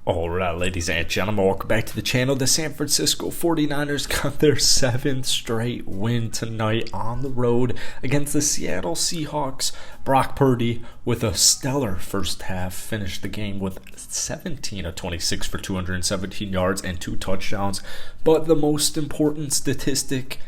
Alright, ladies and gentlemen, welcome back to the channel. The San Francisco 49ers got their 7th straight win tonight on the road against the Seattle Seahawks. Brock Purdy, with a stellar first half, finished the game with 17 of 26 for 217 yards and 2 touchdowns. But the most important statistic,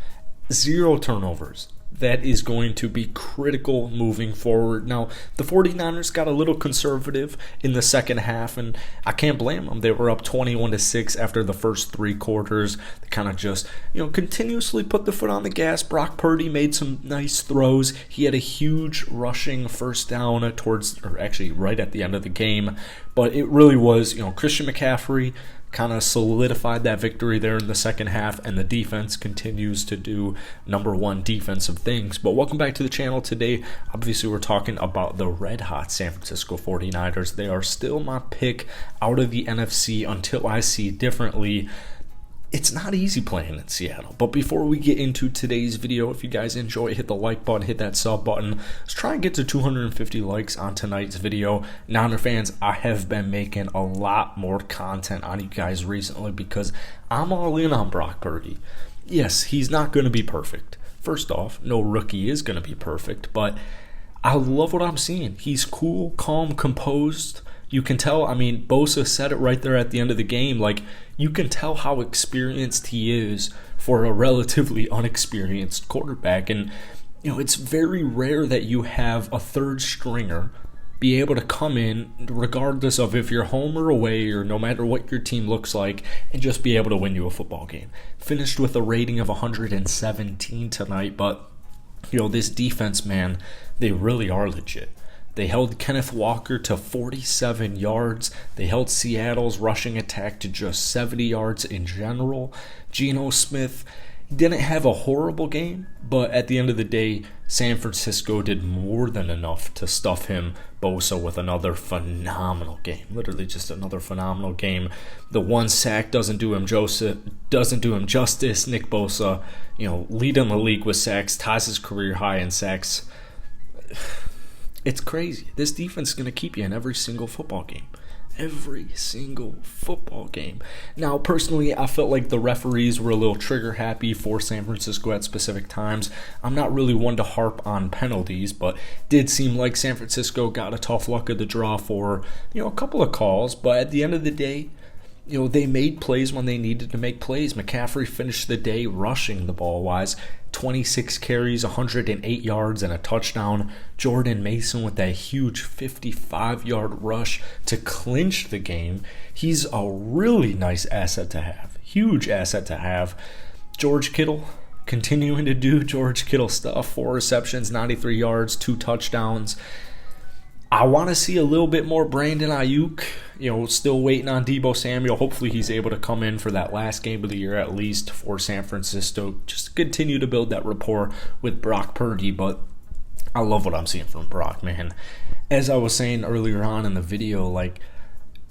0 turnovers. That is going to be critical moving forward. Now, the 49ers got a little conservative in the second half, and I can't blame them. They were up 21-6 after the first 3 quarters. They kind of just, continuously put the foot on the gas. Brock Purdy made some nice throws. He had a huge rushing first down right at the end of the game. But it really was, Christian McCaffrey kind of solidified that victory there in the second half, and the defense continues to do number one defensive things. But welcome back to the channel. Today, obviously, we're talking about the red-hot San Francisco 49ers. They are still my pick out of the NFC until I see differently. It's not easy playing in Seattle. But before we get into today's video, if you guys enjoy, hit the like button, hit that sub button. Let's try and get to 250 likes on tonight's video. Niner fans, I have been making a lot more content on you guys recently because I'm all in on Brock Purdy. Yes, he's not going to be perfect. First off, no rookie is going to be perfect, but I love what I'm seeing. He's cool, calm, composed. You can tell, Bosa said it right there at the end of the game. You can tell how experienced he is for a relatively unexperienced quarterback. And, it's very rare that you have a third stringer be able to come in, regardless of if you're home or away or no matter what your team looks like, and just be able to win you a football game. Finished with a rating of 117 tonight, but, this defense, man, they really are legit. They held Kenneth Walker to 47 yards. They held Seattle's rushing attack to just 70 yards in general. Geno Smith didn't have a horrible game, but at the end of the day, San Francisco did more than enough to stuff him. Bosa with another phenomenal game. Literally just another phenomenal game. The one sack doesn't do him justice. Nick Bosa, leading the league with sacks, ties his career high in sacks. It's crazy. This defense is going to keep you in every single football game. Every single football game. Now, personally, I felt like the referees were a little trigger happy for San Francisco at specific times. I'm not really one to harp on penalties, but did seem like San Francisco got a tough luck of the draw for, a couple of calls. But at the end of the day, they made plays when they needed to make plays. McCaffrey finished the day rushing the ball-wise. 26 carries, 108 yards, and a touchdown. Jordan Mason with that huge 55-yard rush to clinch the game. He's a really nice asset to have. Huge asset to have. George Kittle continuing to do George Kittle stuff. 4 receptions, 93 yards, 2 touchdowns. I want to see a little bit more Brandon Ayuk. Still waiting on Deebo Samuel. Hopefully he's able to come in for that last game of the year at least for San Francisco. Just to continue to build that rapport with Brock Purdy. But I love what I'm seeing from Brock, man. As I was saying earlier on in the video,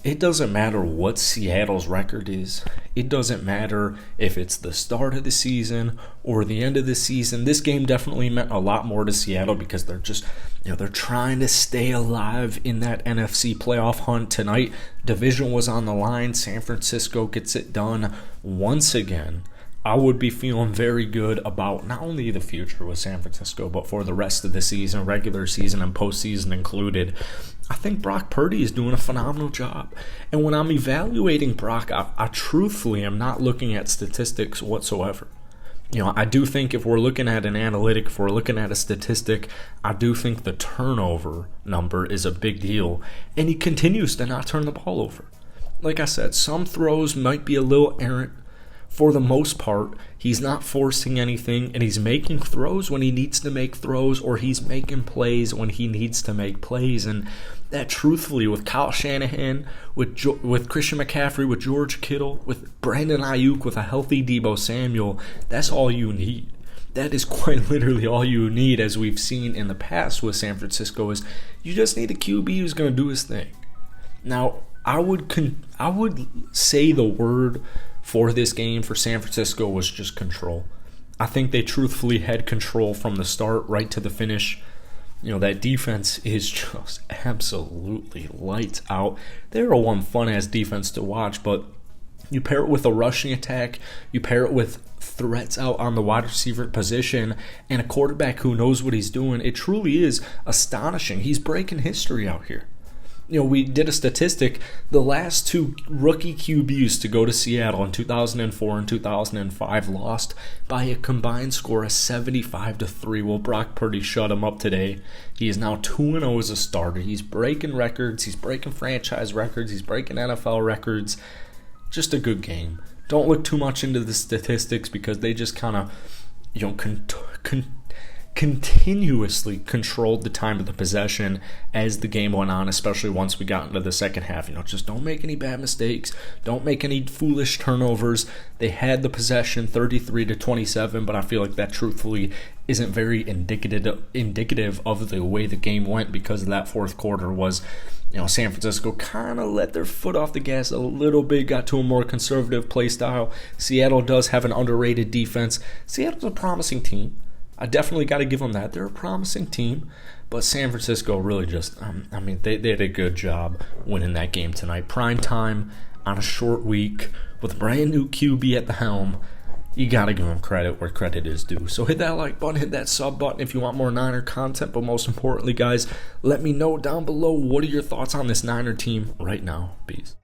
it doesn't matter what Seattle's record is. It doesn't matter if it's the start of the season or the end of the season. This game definitely meant a lot more to Seattle because they're just, they're trying to stay alive in that NFC playoff hunt tonight. Division was on the line. San Francisco gets it done once again. I would be feeling very good about not only the future with San Francisco, but for the rest of the season, regular season and postseason included. I think Brock Purdy is doing a phenomenal job. And when I'm evaluating Brock, I truthfully am not looking at statistics whatsoever. I do think if we're looking at an analytic, if we're looking at a statistic, I do think the turnover number is a big deal. And he continues to not turn the ball over. Like I said, some throws might be a little errant. For the most part, he's not forcing anything, and he's making throws when he needs to make throws, or he's making plays when he needs to make plays. And that, truthfully, with Kyle Shanahan, with Christian McCaffrey, with George Kittle, with Brandon Ayuk, with a healthy Deebo Samuel, that's all you need. That is quite literally all you need, as we've seen in the past with San Francisco, is you just need a QB who's going to do his thing. Now, I would say the word for this game for San Francisco was just control. I think they truthfully had control from the start right to the finish. That defense is just absolutely lights out. They're a one fun-ass defense to watch, but you pair it with a rushing attack, you pair it with threats out on the wide receiver position, and a quarterback who knows what he's doing. It truly is astonishing. He's breaking history out here. We did a statistic. The last two rookie QBs to go to Seattle in 2004 and 2005 lost by a combined score of 75-3. Well, Brock Purdy shut him up today. He is now 2-0 as a starter. He's breaking records. He's breaking franchise records. He's breaking NFL records. Just a good game. Don't look too much into the statistics because they just kind of, continuously controlled the time of the possession as the game went on, especially once we got into the second half. Just don't make any bad mistakes. Don't make any foolish turnovers. They had the possession 33-27, but I feel like that truthfully isn't very indicative of the way the game went, because that fourth quarter was, San Francisco kind of let their foot off the gas a little bit, got to a more conservative play style. Seattle does have an underrated defense. Seattle's a promising team. I definitely got to give them that. They're a promising team, but San Francisco really just, they did a good job winning that game tonight. Prime time on a short week with a brand new QB at the helm. You got to give them credit where credit is due. So hit that like button, hit that sub button if you want more Niner content, but most importantly, guys, let me know down below, what are your thoughts on this Niner team right now? Peace.